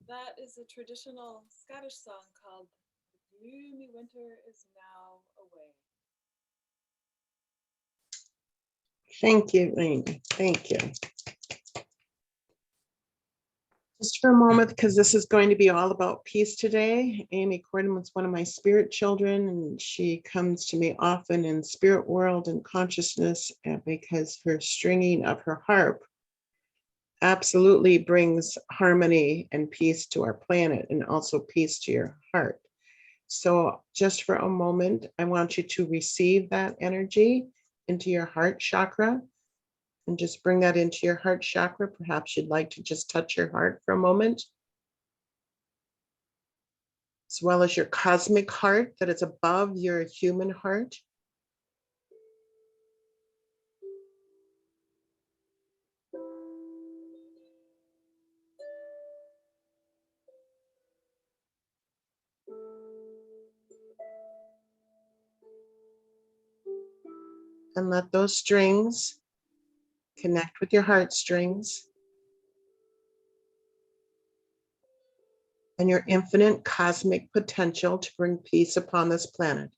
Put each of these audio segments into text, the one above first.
That is a traditional Scottish song called "The Gloomy Winter is Now Away." Thank you, Amy. Thank you. Just for a moment, because this is going to be all about peace today. Amy Cordeman's one of my spirit children, and she comes to me often in spirit world and consciousness because her stringing of her harp absolutely brings harmony and peace to our planet and also peace to your heart. So just for a moment, I want you to receive that energy into your heart chakra and just bring that into your heart chakra. Perhaps you'd like to just touch your heart for a moment, as well as your cosmic heart that is above your human heart. And let those strings connect with your heartstrings and your infinite cosmic potential to bring peace upon this planet.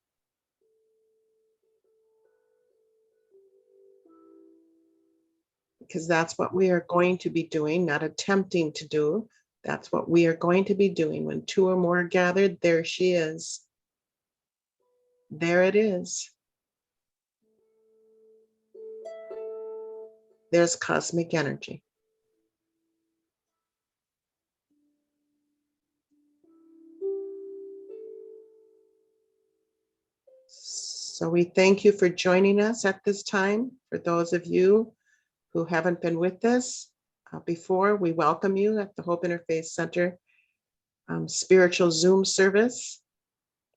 Because that's what we are going to be doing, not attempting to do. That's what we are going to be doing. When two or more are gathered, there she is. There it is. There's cosmic energy. So we thank you for joining us at this time. For those of you who haven't been with us before, we welcome you at the Hope Interfaith Center spiritual Zoom service.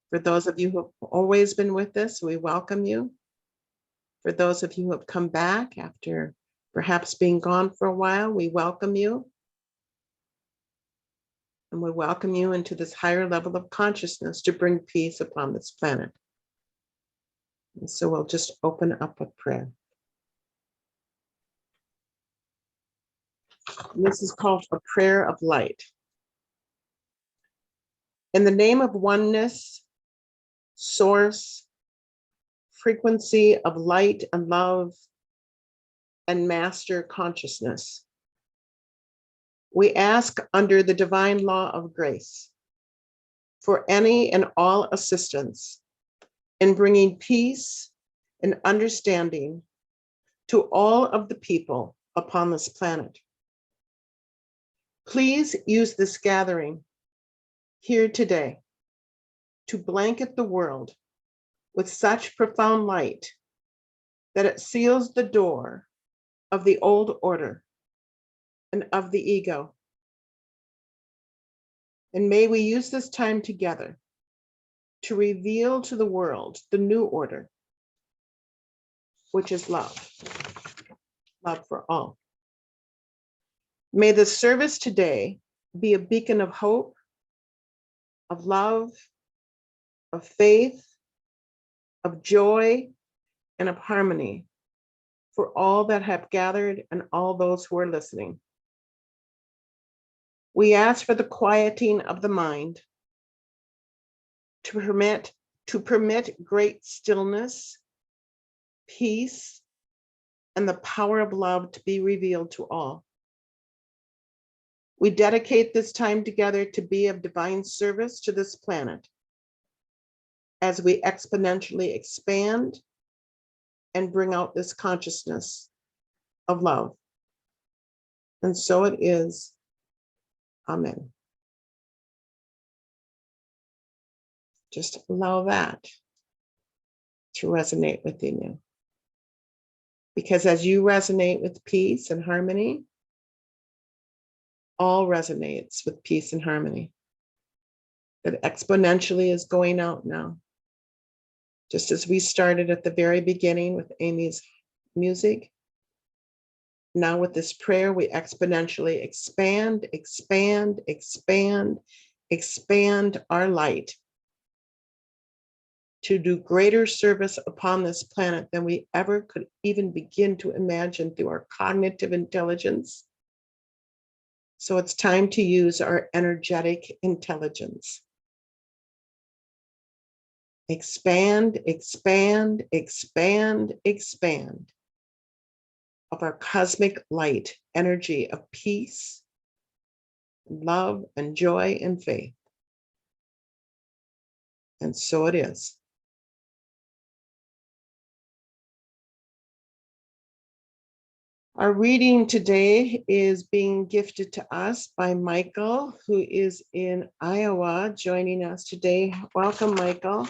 For those of you who have always been with us, we welcome you. For those of you who have come back after perhaps being gone for a while, we welcome you. And we welcome you into this higher level of consciousness to bring peace upon this planet. And so we'll just open up a prayer. And this is called a prayer of light. In the name of oneness, source, frequency of light and love, and master consciousness, we ask under the divine law of grace for any and all assistance in bringing peace and understanding to all of the people upon this planet. Please use this gathering here today to blanket the world with such profound light that it seals the door of the old order and of the ego. And may we use this time together to reveal to the world the new order, which is love, love for all. May the service today be a beacon of hope, of love, of faith, of joy, and of harmony for all that have gathered and all those who are listening. We ask for the quieting of the mind to permit great stillness, peace, and the power of love to be revealed to all. We dedicate this time together to be of divine service to this planet as we exponentially expand and bring out this consciousness of love. And so it is. Amen. Just allow that to resonate within you. Because as you resonate with peace and harmony, all resonates with peace and harmony. That exponentially is going out now. Just as we started at the very beginning with Amy's music, now with this prayer, we exponentially expand, expand, expand, expand our light to do greater service upon this planet than we ever could even begin to imagine through our cognitive intelligence, So it's time to use our energetic intelligence. Expand, expand, expand, expand of our cosmic light, energy of peace, love, and joy and faith. And so it is. Our reading today is being gifted to us by Michael, who is in Iowa, joining us today. Welcome, Michael.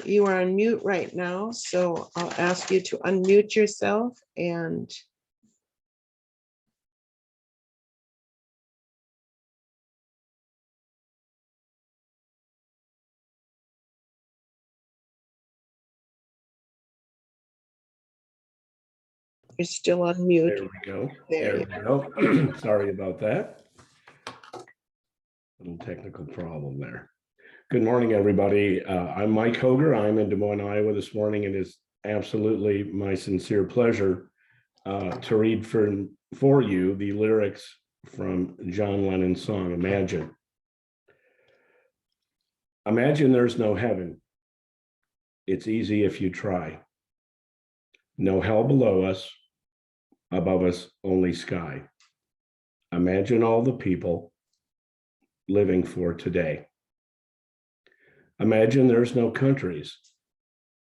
You are on mute right now, so I'll ask you to unmute yourself and you're still on mute. There we go. There There we go. Sorry about that. Little technical problem there. Good morning, everybody. I'm Mike Hoger. I'm in Des Moines, Iowa this morning, and it's absolutely my sincere pleasure to read for you the lyrics from John Lennon's song, Imagine. Imagine there's no heaven. It's easy if you try. No hell below us, above us only sky. Imagine all the people living for today. Imagine there's no countries.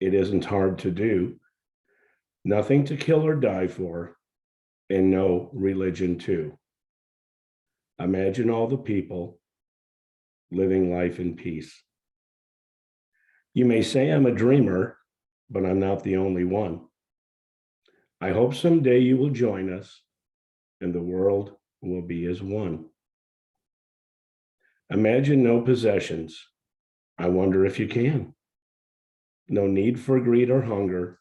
It isn't hard to do. Nothing to kill or die for, and no religion too. Imagine all the people living life in peace. You may say I'm a dreamer, but I'm not the only one. I hope someday you will join us and the world will be as one. Imagine no possessions. I wonder if you can. No need for greed or hunger,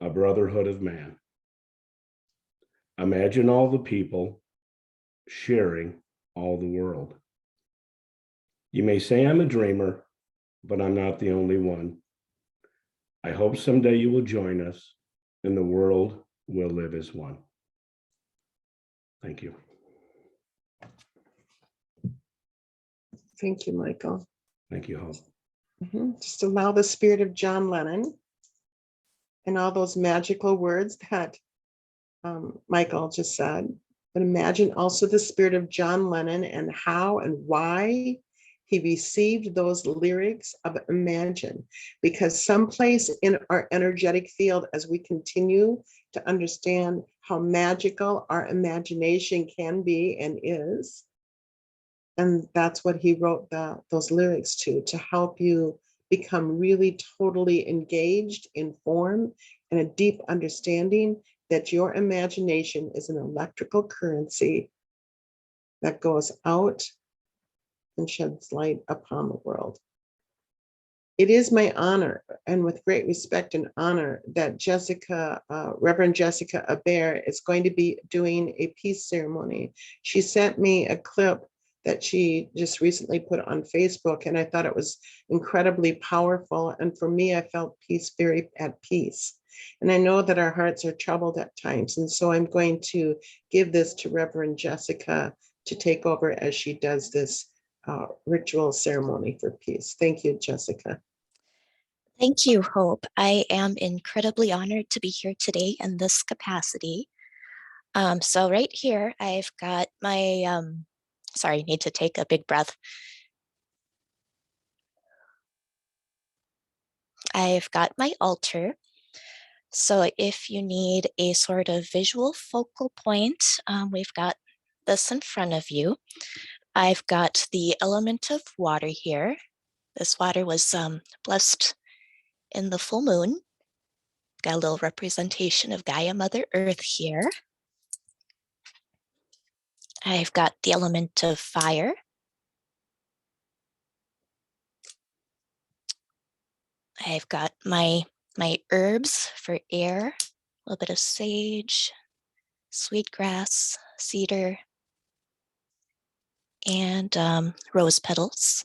a brotherhood of man. Imagine all the people sharing all the world. You may say I'm a dreamer, but I'm not the only one. I hope someday you will join us and the world will live as one. Thank you. thank you, Michael. Thank you, Hope. Just allow the spirit of John Lennon and all those magical words that Michael just said. But imagine also the spirit of John Lennon and how and why he received those lyrics of Imagine, because someplace in our energetic field, as we continue to understand how magical our imagination can be and is, and that's what he wrote those lyrics to help you become really totally engaged, informed, and a deep understanding that your imagination is an electrical currency that goes out and sheds light upon the world. It is my honor, and with great respect and honor, that Reverend Jessica Aber is going to be doing a peace ceremony. She sent me a clip that she just recently put on Facebook, and I thought it was incredibly powerful. And for me, I felt very at peace. And I know that our hearts are troubled at times. And so I'm going to give this to Reverend Jessica to take over as she does this ritual ceremony for peace. Thank you, Jessica. Thank you, Hope. I am incredibly honored to be here today in this capacity. So right here, I've got my, sorry, need to take a big breath. I've got my altar. So if you need a sort of visual focal point, we've got this in front of you. I've got the element of water here. This water was blessed in the full moon. Got a little representation of Gaia, Mother Earth here. I've got the element of fire. I've got my herbs for air, a little bit of sage, sweetgrass, cedar, and rose petals.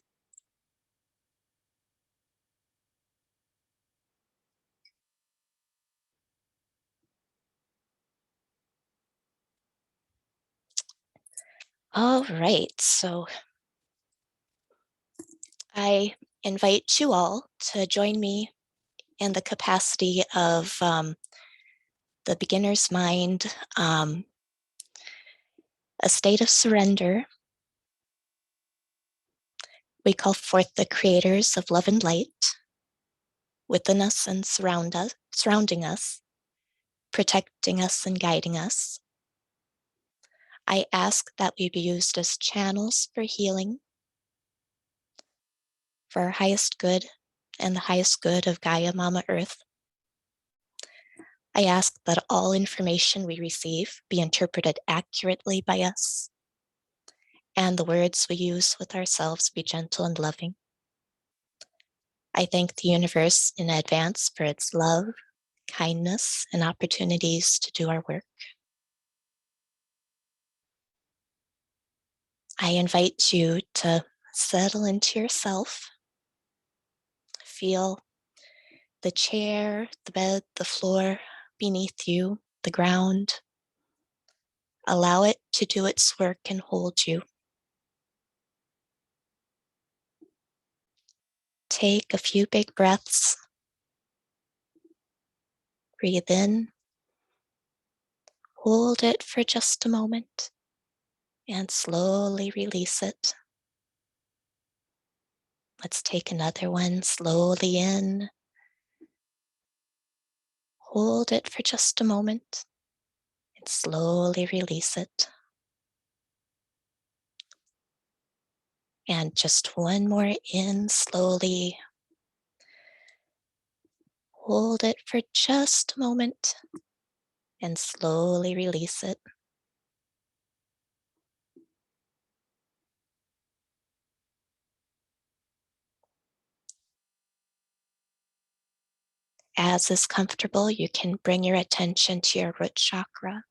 All right, so I invite you all to join me in the capacity of the beginner's mind, a state of surrender. We call forth the creators of love and light within us and surrounding us, protecting us and guiding us. I ask that we be used as channels for healing, for our highest good and the highest good of Gaia Mama Earth. I ask that all information we receive be interpreted accurately by us, and the words we use with ourselves be gentle and loving. I thank the universe in advance for its love, kindness, and opportunities to do our work. I invite you to settle into yourself. Feel the chair, the bed, the floor beneath you, the ground. Allow it to do its work and hold you. Take a few big breaths. Breathe in. Hold it for just a moment and slowly release it. Let's take another one slowly in. Hold it for just a moment and slowly release it. And just one more in slowly. Hold it for just a moment and slowly release it. As is comfortable, you can bring your attention to your root chakra.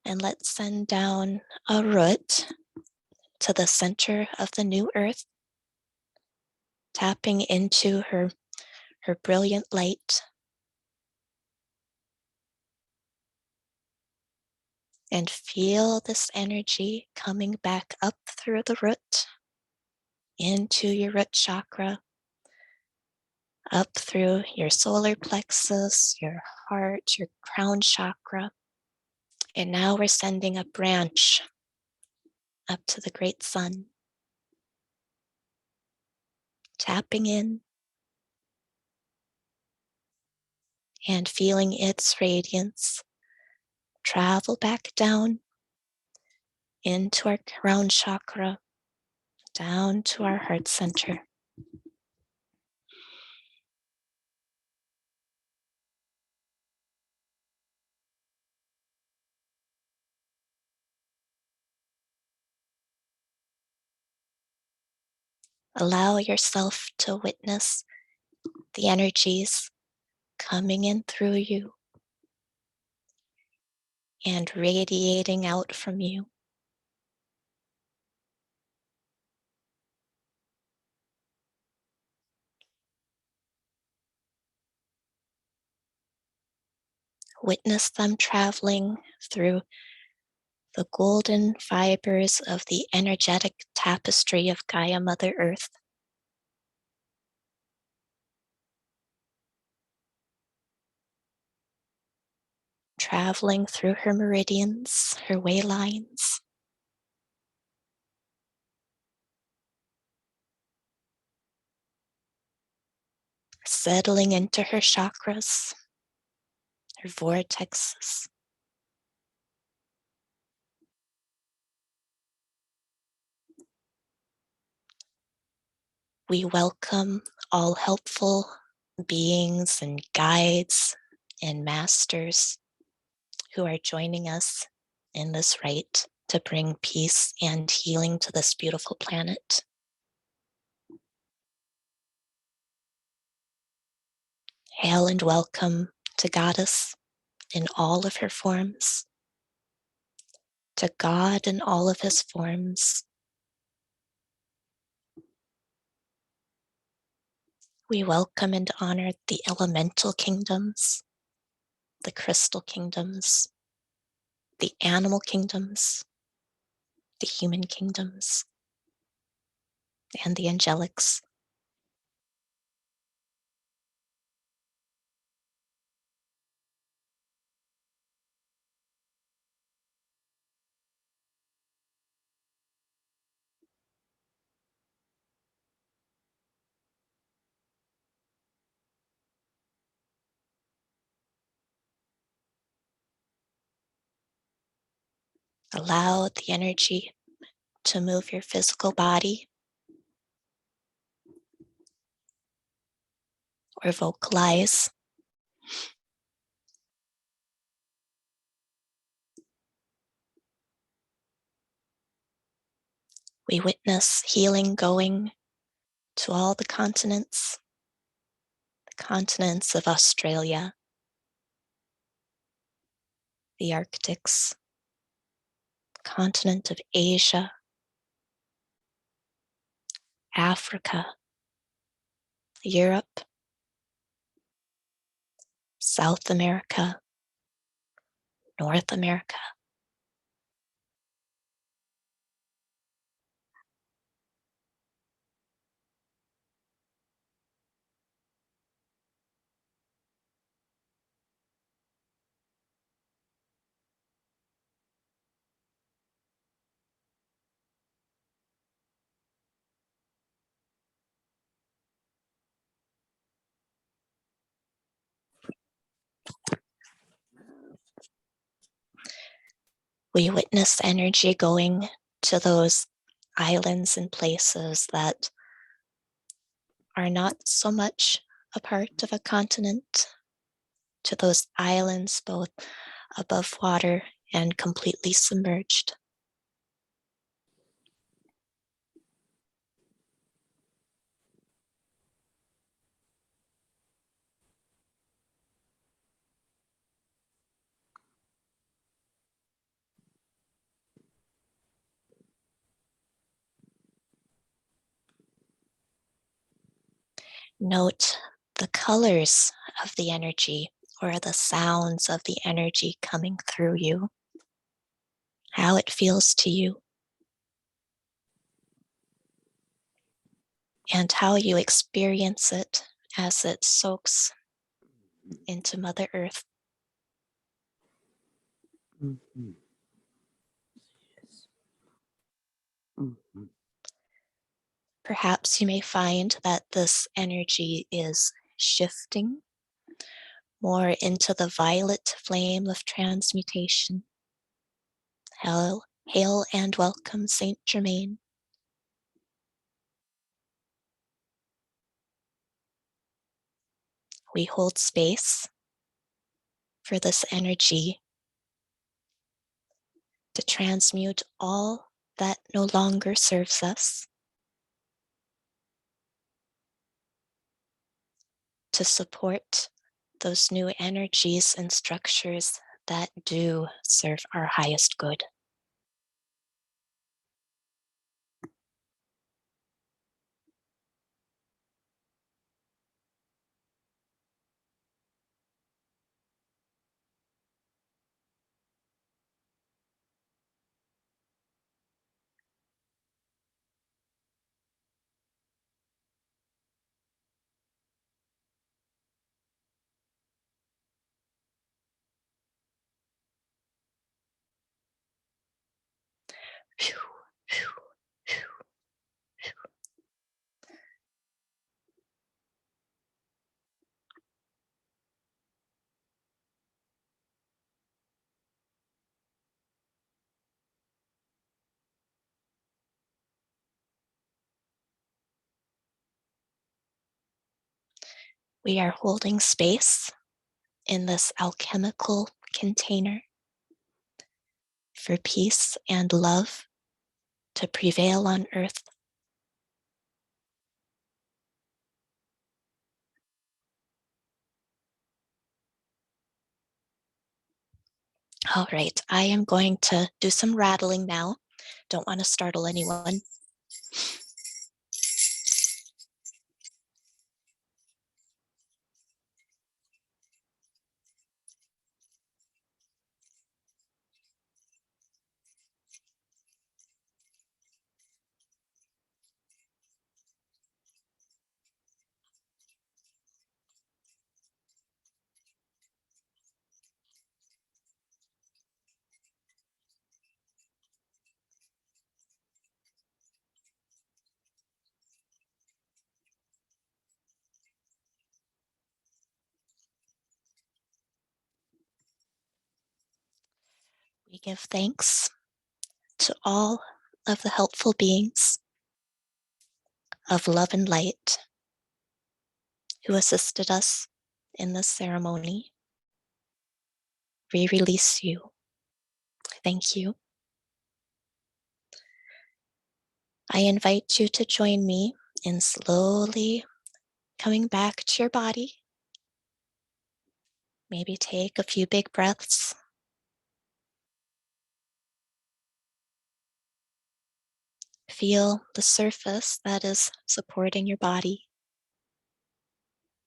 And let's send down a root to the center of the new earth, tapping into her brilliant light. And feel this energy coming back up through the root, into your root chakra, up through your solar plexus, your heart, your crown chakra. And now we're sending a branch up to the great sun, tapping in and feeling its radiance travel back down into our crown chakra, down to our heart center. Allow yourself to witness the energies coming in through you and radiating out from you. Witness them traveling through the golden fibers of the energetic tapestry of Gaia Mother Earth. Traveling through her meridians, her way lines. Settling into her chakras, her vortexes. We welcome all helpful beings and guides and masters who are joining us in this rite to bring peace and healing to this beautiful planet. Hail and welcome to Goddess in all of her forms, to God in all of his forms. We welcome and honor the elemental kingdoms, the crystal kingdoms, the animal kingdoms, the human kingdoms, and the angelics. Allow the energy to move your physical body or vocalize. We witness healing going to all the continents of Australia, the Arctics, continent of Asia, Africa, Europe, South America, North America. We witness energy going to those islands and places that are not so much a part of a continent, to those islands both above water and completely submerged. Note the colors of the energy or the sounds of the energy coming through you, how it feels to you, and how you experience it as it soaks into Mother Earth. Mhm. Mhm. Perhaps you may find that this energy is shifting more into the violet flame of transmutation. Hail and welcome, Saint Germain. We hold space for this energy to transmute all that no longer serves us, to support those new energies and structures that do serve our highest good. Phew, phew, phew. We are holding space in this alchemical container for peace and love to prevail on earth. All right, I am going to do some rattling now. Don't want to startle anyone. give thanks to all of the helpful beings of love and light who assisted us in this ceremony. We release you. Thank you. I invite you to join me in slowly coming back to your body. Maybe take a few big breaths. Feel the surface that is supporting your body.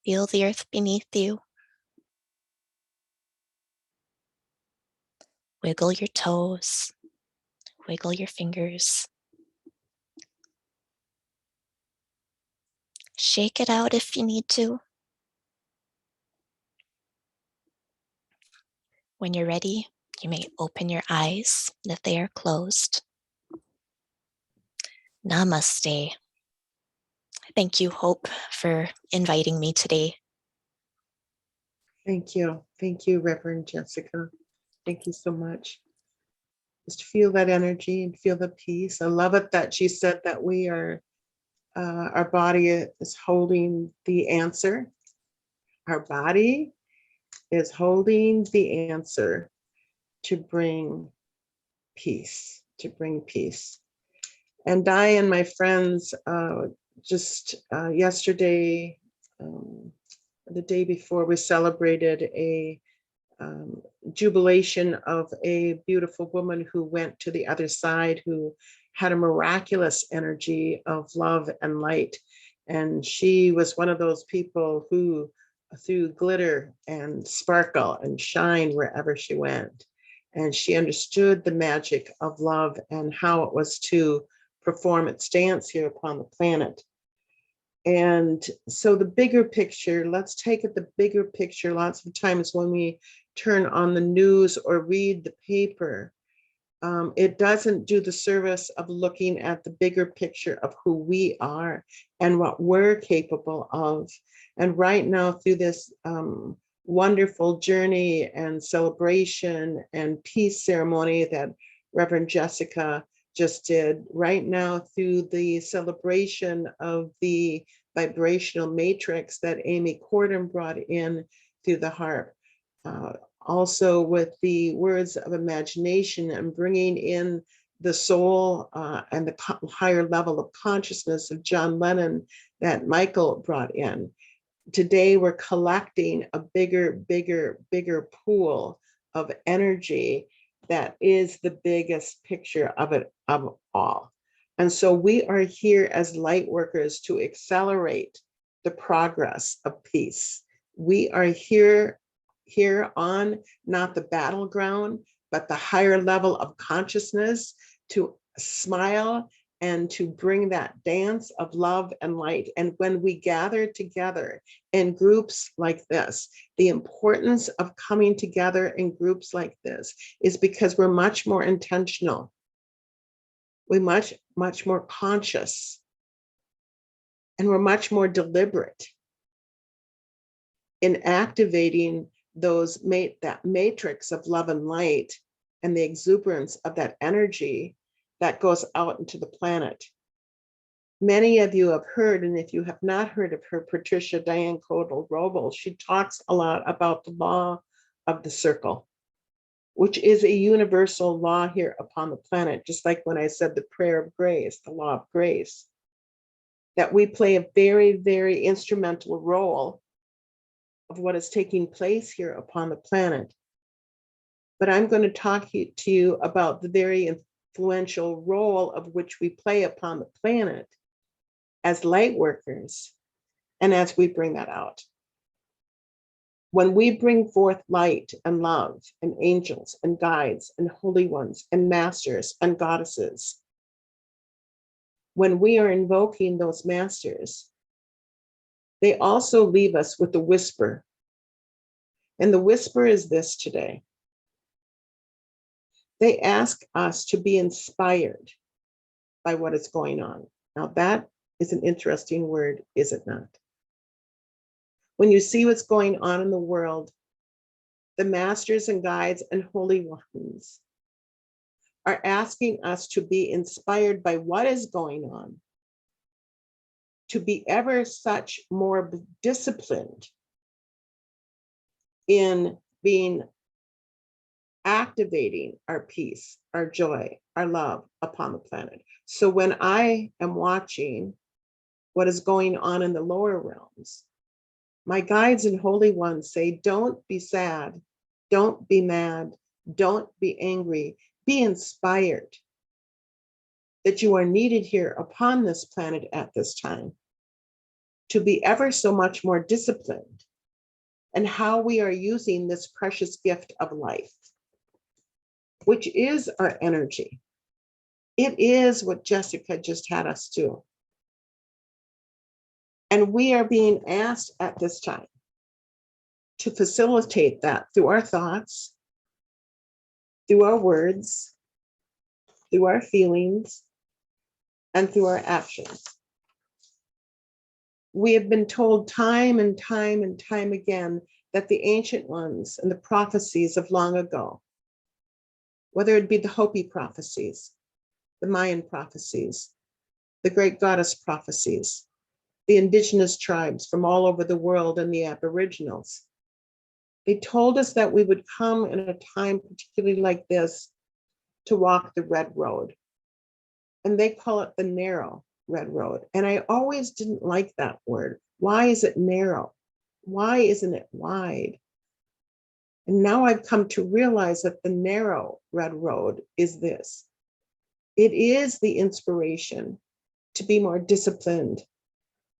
Feel the earth beneath you. Wiggle your toes. Wiggle your fingers. Shake it out if you need to. When you're ready, you may open your eyes if they are closed. Namaste. Thank you, Hope, for inviting me today. Thank you. Thank you, Reverend Jessica. Thank you so much. Just feel that energy and feel the peace. I love it that she said that we are, our body is holding the answer. Our body is holding the answer to bring peace, to bring peace. And Di and my friends, just yesterday, the day before, we celebrated a jubilation of a beautiful woman who went to the other side, who had a miraculous energy of love and light. And she was one of those people who threw glitter and sparkle and shine wherever she went. And she understood the magic of love and how it was to perform its dance here upon the planet. And so the bigger picture, let's take it the bigger picture. Lots of times when we turn on the news or read the paper, it doesn't do the service of looking at the bigger picture of who we are and what we're capable of. And right now, through this wonderful journey and celebration and peace ceremony that Reverend Jessica just did, right now through the celebration of the vibrational matrix that Amy Corden brought in through the harp, also with the words of imagination and bringing in the soul and the higher level of consciousness of John Lennon that Michael brought in. Today, we're collecting a bigger pool of energy that is the biggest picture of it of all. And so we are here as light workers to accelerate the progress of peace. We are here on not the battleground, but the higher level of consciousness to smile and to bring that dance of love and light. And when we gather together in groups like this, the importance of coming together in groups like this is because we're much more intentional. We're much more conscious, and we're much more deliberate in activating that matrix of love and light and the exuberance of that energy that goes out into the planet. Many of you have heard, and if you have not heard of her, Patricia Diane Codal-Robles, she talks a lot about the law of the circle, which is a universal law here upon the planet, just like when I said the prayer of grace, the law of grace, that we play a very, very instrumental role of what is taking place here upon the planet. But I'm going to talk to you about the very influential role of which we play upon the planet as light workers and as we bring that out. When we bring forth light and love and angels and guides and holy ones and masters and goddesses, when we are invoking those masters, they also leave us with a whisper. And the whisper is this today. They ask us to be inspired by what is going on. Now that is an interesting word, is it not? When you see what's going on in the world, the masters and guides and holy ones are asking us to be inspired by what is going on, to be ever such more disciplined in being activating our peace, our joy, our love upon the planet. So when I am watching what is going on in the lower realms, my guides and holy ones say, don't be sad, don't be mad, don't be angry, be inspired that you are needed here upon this planet at this time to be ever so much more disciplined in how we are using this precious gift of life, which is our energy. It is what Jessica just had us do. And we are being asked at this time to facilitate that through our thoughts, through our words, through our feelings, and through our actions. We have been told time and time and time again that the ancient ones and the prophecies of long ago, whether it be the Hopi prophecies, the Mayan prophecies, the great goddess prophecies, the indigenous tribes from all over the world and the Aboriginals, they told us that we would come in a time particularly like this to walk the red road. And they call it the narrow red road. And I always didn't like that word. Why is it narrow? Why isn't it wide? And now I've come to realize that the narrow red road is this. It is the inspiration to be more disciplined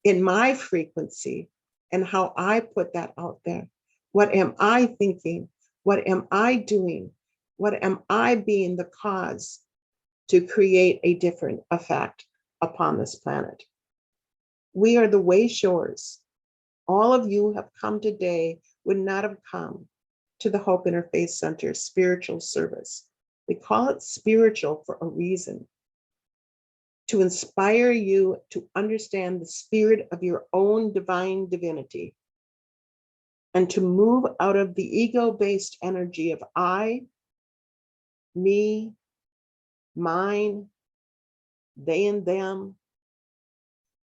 in my frequency and how I put that out there. What am I thinking? What am I doing? What am I being the cause to create a different effect upon this planet? We are the way shores. All of you have come today would not have come to the Hope Interfaith Center spiritual service. They call it spiritual for a reason, to inspire you to understand the spirit of your own divine divinity and to move out of the ego-based energy of I, me, mine, they and them,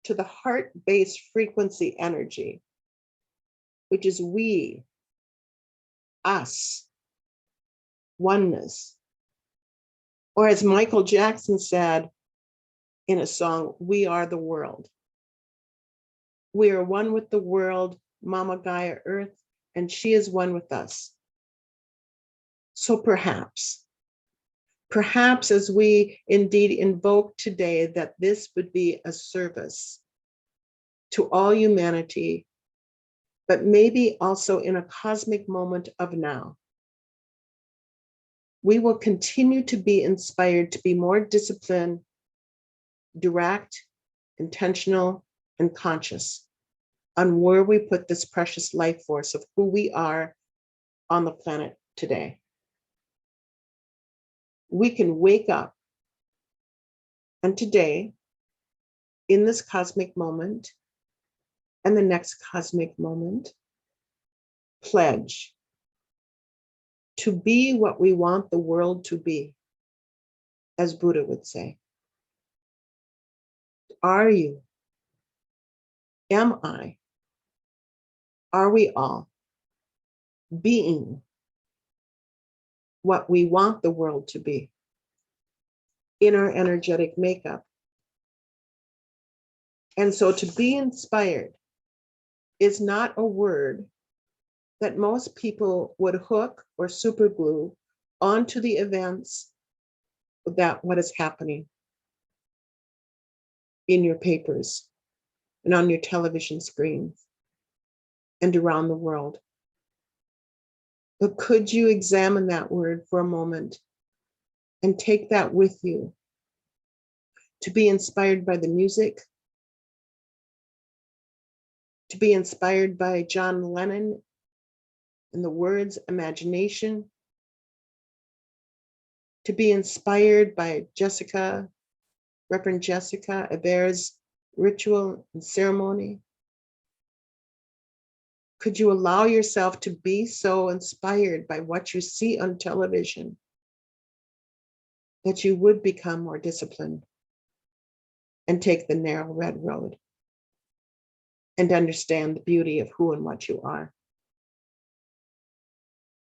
to the heart-based frequency energy, which is we, us, oneness. Or as Michael Jackson said in a song, we are the world. We are one with the world, Mama Gaia Earth, and she is one with us. So perhaps as we indeed invoke today that this would be a service to all humanity, but maybe also in a cosmic moment of now, we will continue to be inspired to be more disciplined, direct, intentional, and conscious on where we put this precious life force of who we are on the planet today. We can wake up and today, in this cosmic moment and the next cosmic moment, pledge to be what we want the world to be, as Buddha would say. Are you? Am I? Are we all being what we want the world to be in our energetic makeup? And so to be inspired is not a word that most people would hook or super glue onto the events that what is happening in your papers and on your television screens and around the world. But could you examine that word for a moment and take that with you to be inspired by the music, to be inspired by John Lennon and the words imagination, to be inspired by Jessica, Reverend Jessica Hebert's ritual and ceremony? Could you allow yourself to be so inspired by what you see on television that you would become more disciplined and take the narrow red road and understand the beauty of who and what you are.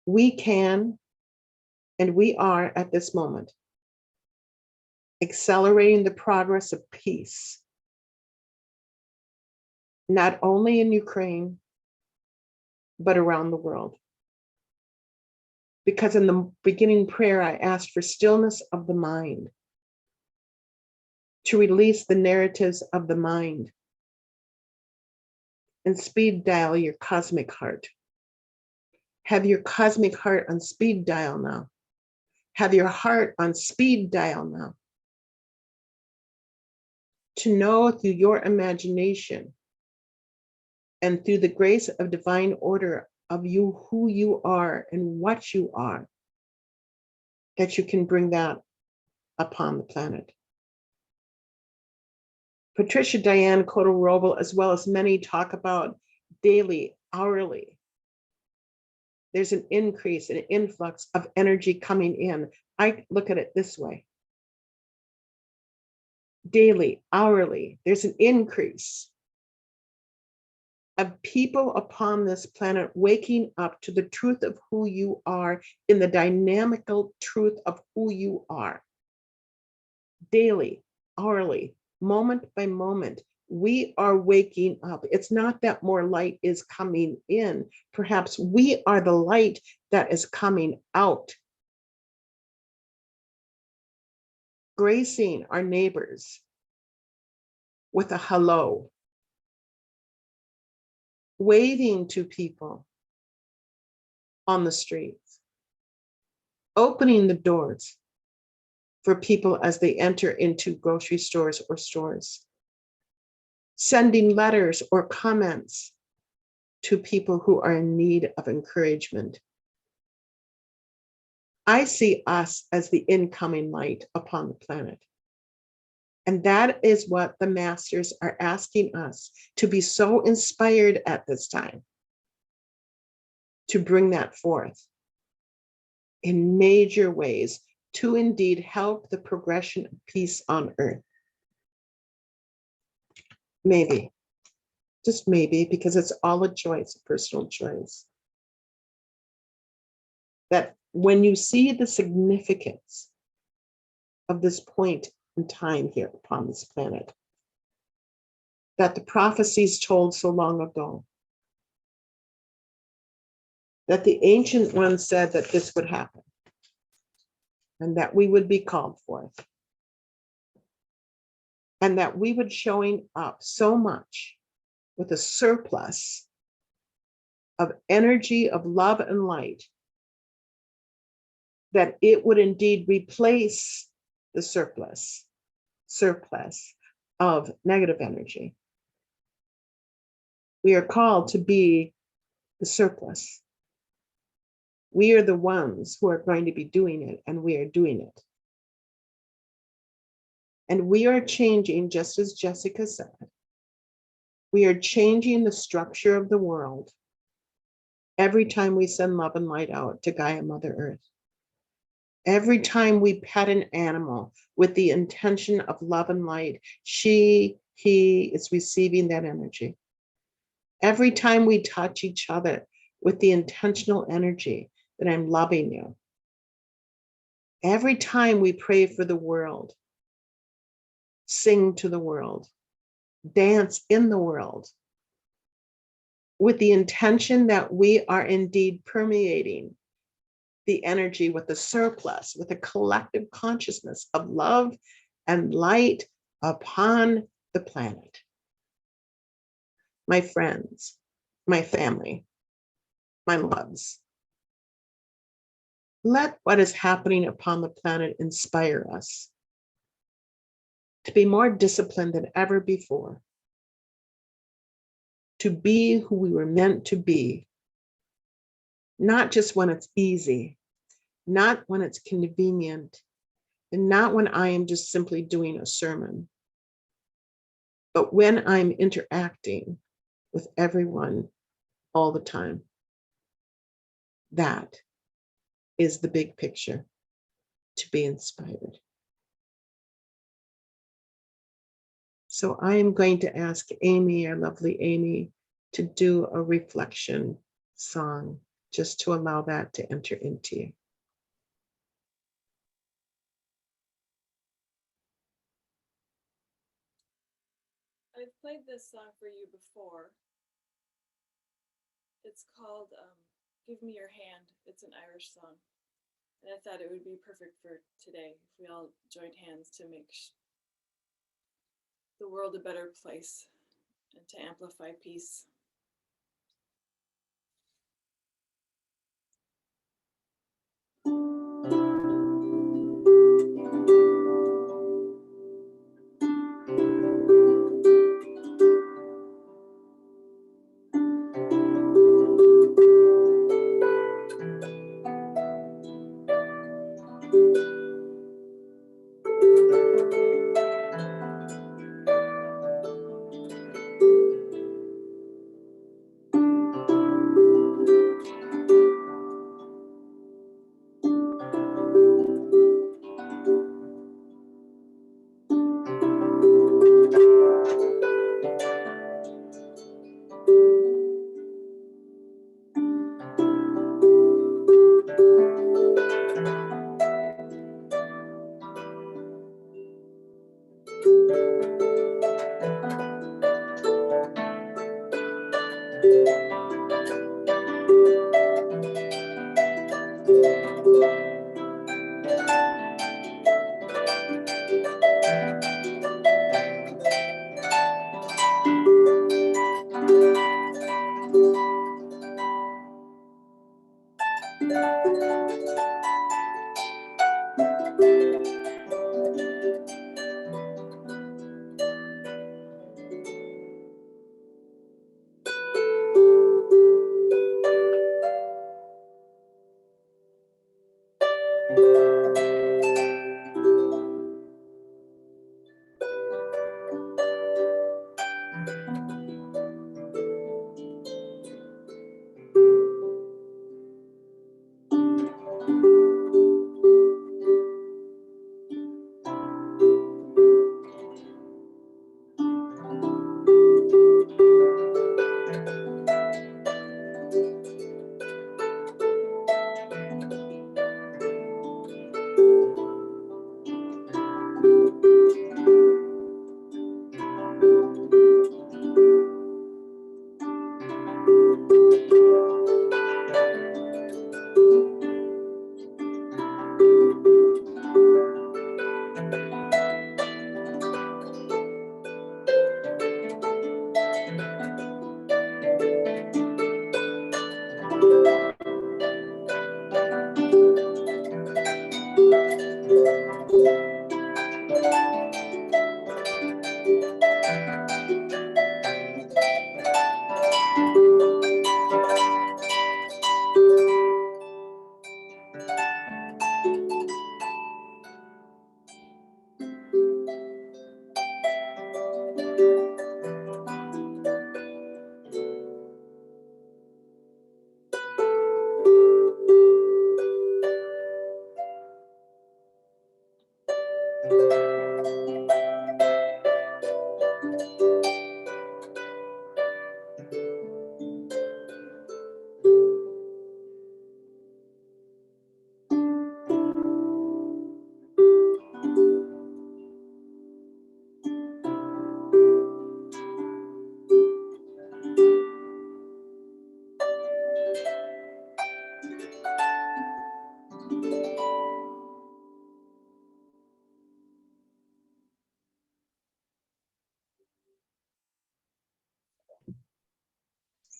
We can, and we are at this moment, accelerating the progress of peace, not only in Ukraine, but around the world. Because in the beginning prayer, I asked for stillness of the mind, to release the narratives of the mind and speed dial your cosmic heart. Have your cosmic heart on speed dial now. Have your heart on speed dial now. To know through your imagination and through the grace of divine order of you, who you are and what you are, that you can bring that upon the planet. Patricia Diane Cotto-Roble, as well as many, talk about daily, hourly. There's an increase, an influx of energy coming in. I look at it this way. Daily, hourly, there's an increase of people upon this planet waking up to the truth of who you are, in the dynamical truth of who you are. Daily, hourly, moment by moment, we are waking up. It's not that more light is coming in. Perhaps we are the light that is coming out, gracing our neighbors with a hello, waving to people on the streets, opening the doors for people as they enter into grocery stores or stores, sending letters or comments to people who are in need of encouragement. I see us as the incoming light upon the planet. And that is what the masters are asking us, to be so inspired at this time, to bring that forth in major ways, to indeed help the progression of peace on earth. Maybe, just maybe, because it's all a choice, a personal choice. That when you see the significance of this point in time here upon this planet, that the prophecies told so long ago, that the ancient ones said that this would happen, and that we would be called forth, and that we would showing up so much with a surplus of energy, of love and light, that it would indeed replace the surplus of negative energy. We are called to be the surplus. We are the ones who are going to be doing it, and we are doing it. And we are changing, just as Jessica said, we are changing the structure of the world every time we send love and light out to Gaia Mother Earth. Every time we pet an animal with the intention of love and light, he is receiving that energy. Every time we touch each other with the intentional energy that I'm loving you. Every time we pray for the world, sing to the world, dance in the world, with the intention that we are indeed permeating the energy with a surplus, with a collective consciousness of love and light upon the planet. My friends, my family, my loves, let what is happening upon the planet inspire us to be more disciplined than ever before, to be who we were meant to be, not just when it's easy, not when it's convenient, and not when I am just simply doing a sermon, but when I'm interacting with everyone all the time. That is the big picture, to be inspired. So I am going to ask Amy, our lovely Amy, to do a reflection song, just to allow that to enter into you. I've played this song for you before. It's called Give Me Your Hand. It's an Irish song. And I thought it would be perfect for today if we all joined hands to make the world a better place and to amplify peace.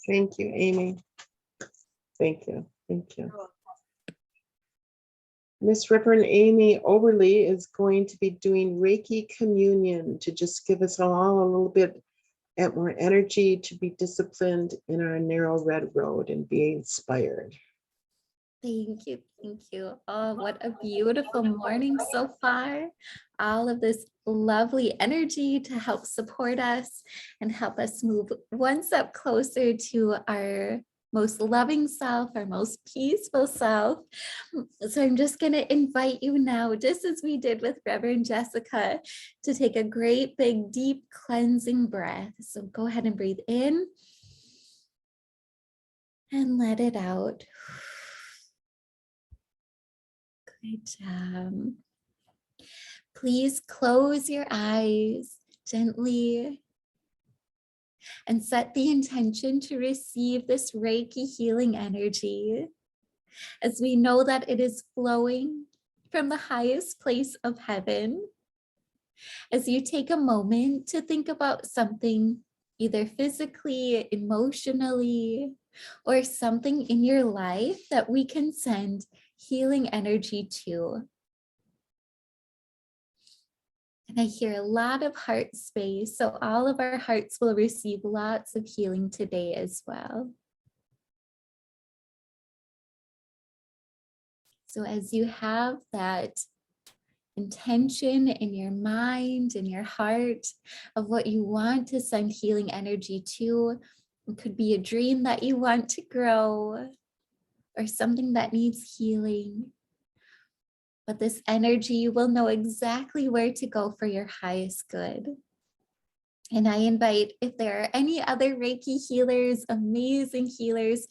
Thank you, Amy. Thank you. Thank you. Miss Reverend Amy Overly is going to be doing Reiki Communion to just give us all a little bit more energy to be disciplined in our narrow red road and be inspired. Thank you. Thank you. Oh, what a beautiful morning so far. All of this lovely energy to help support us and help us move one step closer to our most loving self, our most peaceful self. So I'm just going to invite you now, just as we did with Reverend Jessica, to take a great big deep cleansing breath. So go ahead and breathe in and let it out. Good job. Please close your eyes gently and set the intention to receive this Reiki healing energy, as we know that it is flowing from the highest place of heaven. As you take a moment to think about something, either physically, emotionally, or something in your life that we can send healing energy to. And I hear a lot of heart space, so all of our hearts will receive lots of healing today as well. So as you have that intention in your mind, in your heart, of what you want to send healing energy to, it could be a dream that you want to grow or something that needs healing. But this energy will know exactly where to go for your highest good. And I invite, if there are any other Reiki healers, amazing healers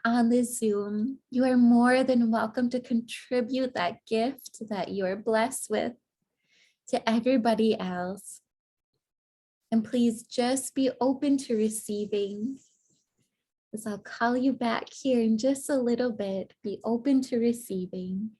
on this Zoom, you are more than welcome to contribute that gift that you are blessed with to everybody else. And please just be open to receiving. As I'll call you back here in just a little bit, be open to receiving.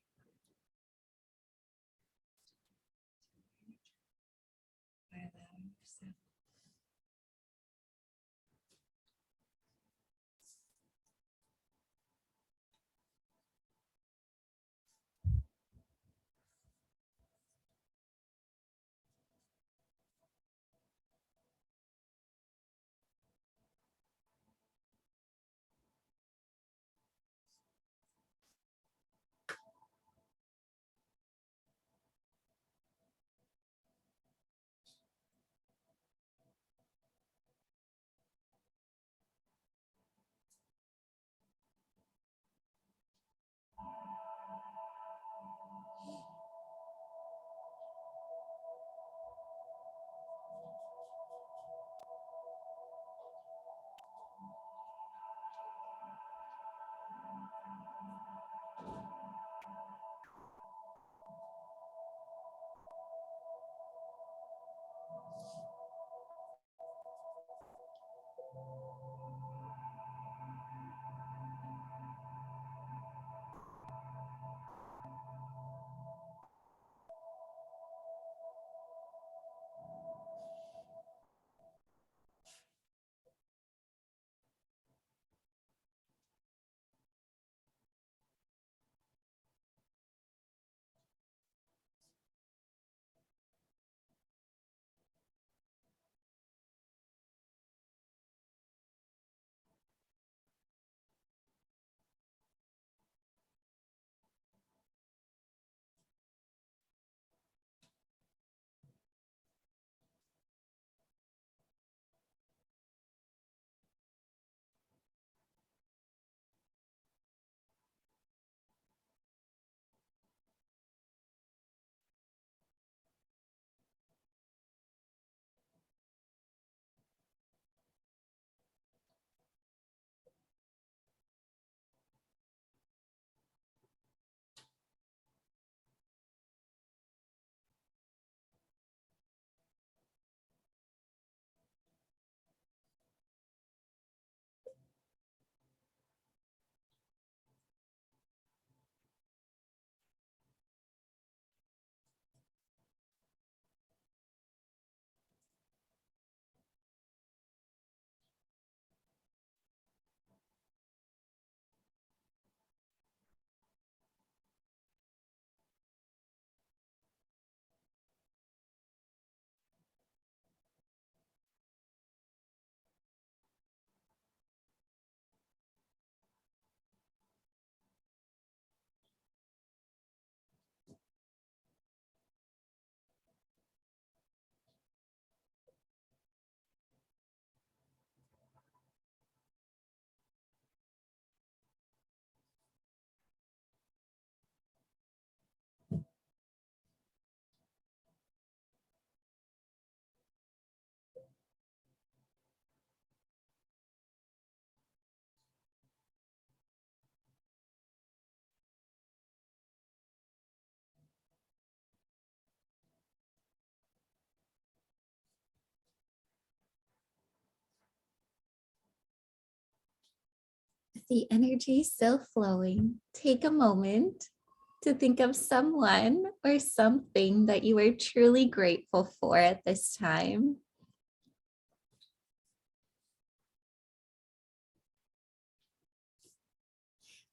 the energy still flowing, take a moment to think of someone or something that you are truly grateful for at this time.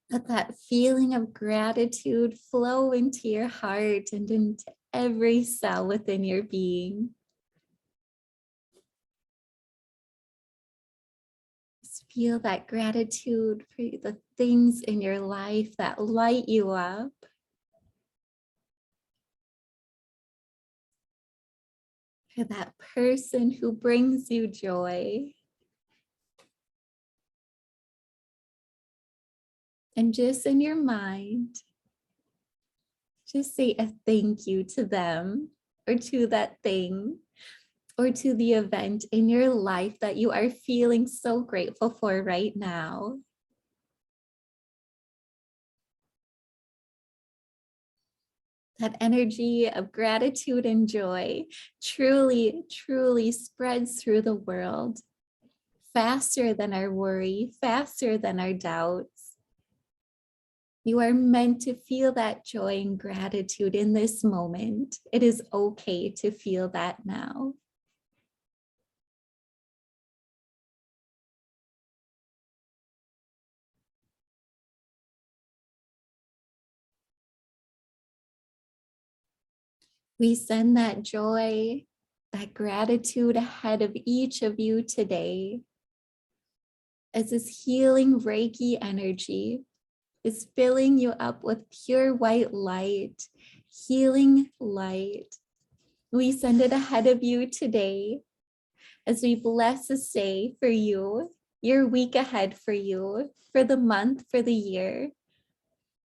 Let that feeling of gratitude flow into your heart and into every cell within your being. Just feel that gratitude for the things in your life that light you up. For that person who brings you joy. And just in your mind, just say a thank you to them or to that thing or to the event in your life that you are feeling so grateful for right now. That energy of gratitude and joy truly, truly spreads through the world faster than our worry, faster than our doubts. You are meant to feel that joy and gratitude in this moment. It is okay to feel that now. We send that joy, that gratitude ahead of each of you today as this healing Reiki energy is filling you up with pure white light, healing light. We send it ahead of you today as we bless this day for you, your week ahead for you, for the month, for the year.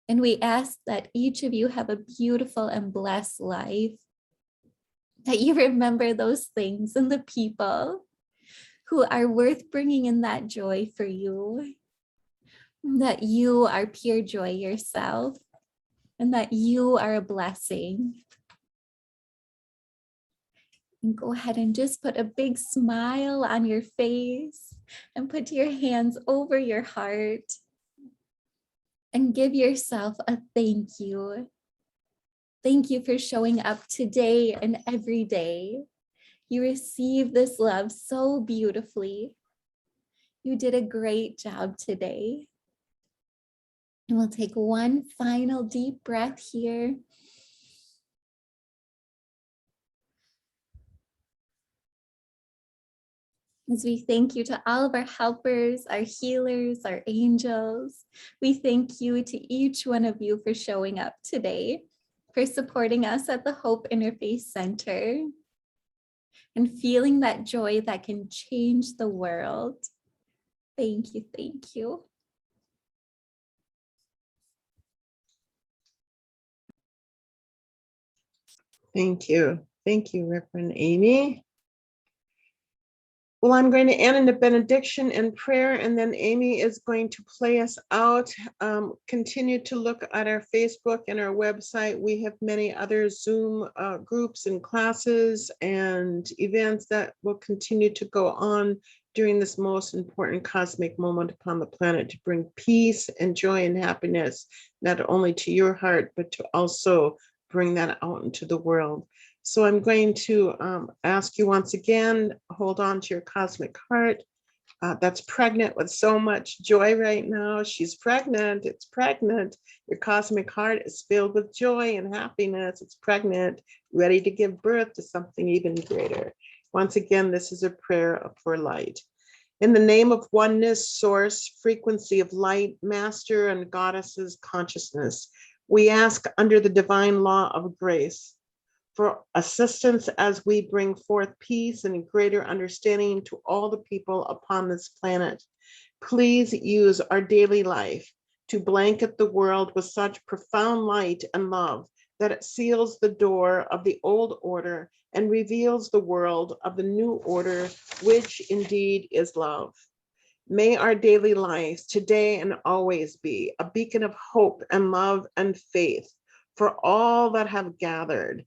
And we ask that each of you have a beautiful and blessed life, that you remember those things and the people who are worth bringing in that joy for you, that you are pure joy yourself, and that you are a blessing. And go ahead and just put a big smile on your face and put your hands over your heart and give yourself a thank you. Thank you for showing up today and every day. You receive this love so beautifully. You did a great job today. And we'll take one final deep breath here. As we thank you to all of our helpers, our healers, our angels. We thank you to each one of you for showing up today, for supporting us at the Hope Interfaith Center, and feeling that joy that can change the world. Thank you, thank you. Thank you. Thank you, Reverend Amy. Well, I'm going to end in the benediction and prayer, and then Amy is going to play us out. Continue to look at our Facebook and our website. We have many other Zoom groups and classes and events that will continue to go on during this most important cosmic moment upon the planet to bring peace and joy and happiness, not only to your heart, but to also bring that out into the world. So I'm going to ask you once again, hold on to your cosmic heart that's pregnant with so much joy right now. She's pregnant, it's pregnant. Your cosmic heart is filled with joy and happiness. It's pregnant, ready to give birth to something even greater. Once again, this is a prayer for light. In the name of oneness, source, frequency of light, master and goddesses consciousness, we ask under the divine law of grace for assistance as we bring forth peace and greater understanding to all the people upon this planet. Please use our daily life to blanket the world with such profound light and love that it seals the door of the old order and reveals the world of the new order, which indeed is love. May our daily lives today and always be a beacon of hope and love and faith for all that have gathered,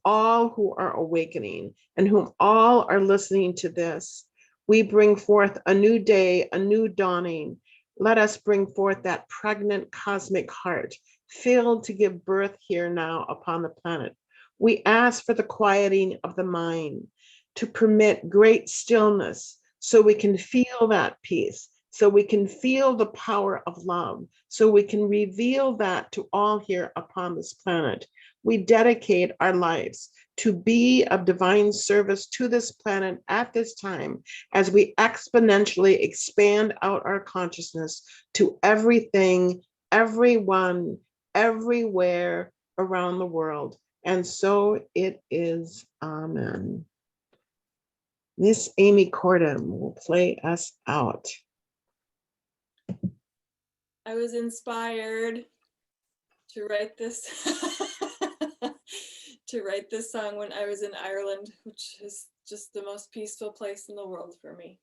all who are awakening, and whom all are listening to this. We bring forth a new day, a new dawning, Let us bring forth that pregnant cosmic heart, filled to give birth here now upon the planet. We ask for the quieting of the mind, to permit great stillness so we can feel that peace, so we can feel the power of love, so we can reveal that to all here upon this planet. We dedicate our lives to be of divine service to this planet at this time, as we exponentially expand out our consciousness to everything, everyone, everywhere around the world. And so it is. Amen. Miss Amy Cordham will play us out. I was inspired to write this to write this song when I was in Ireland, which is just the most peaceful place in the world for me.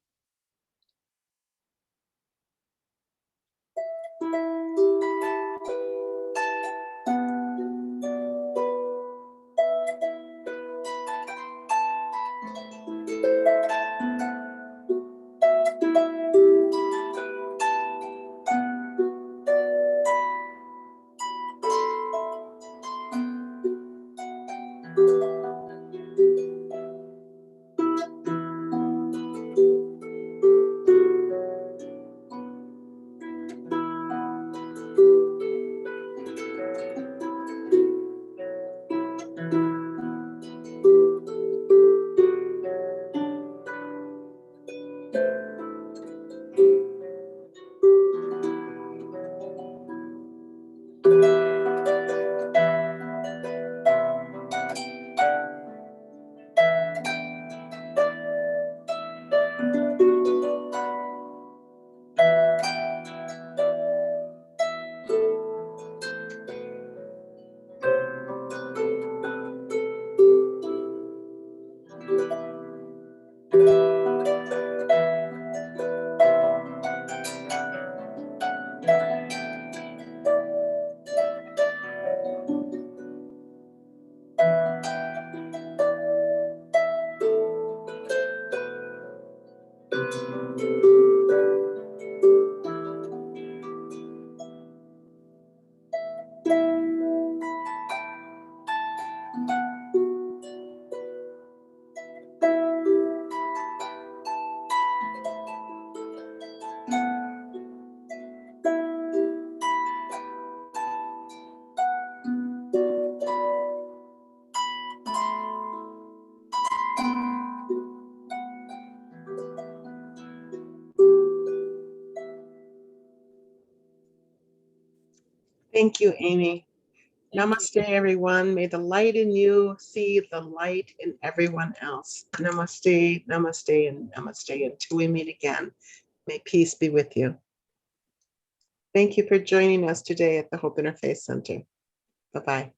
Thank you, Amy. Thank you. Namaste, everyone. May the light in you see the light in everyone else. Namaste, namaste, and namaste. Until we meet again, may peace be with you. Thank you for joining us today at the Hope Interfaith Center. Bye-bye.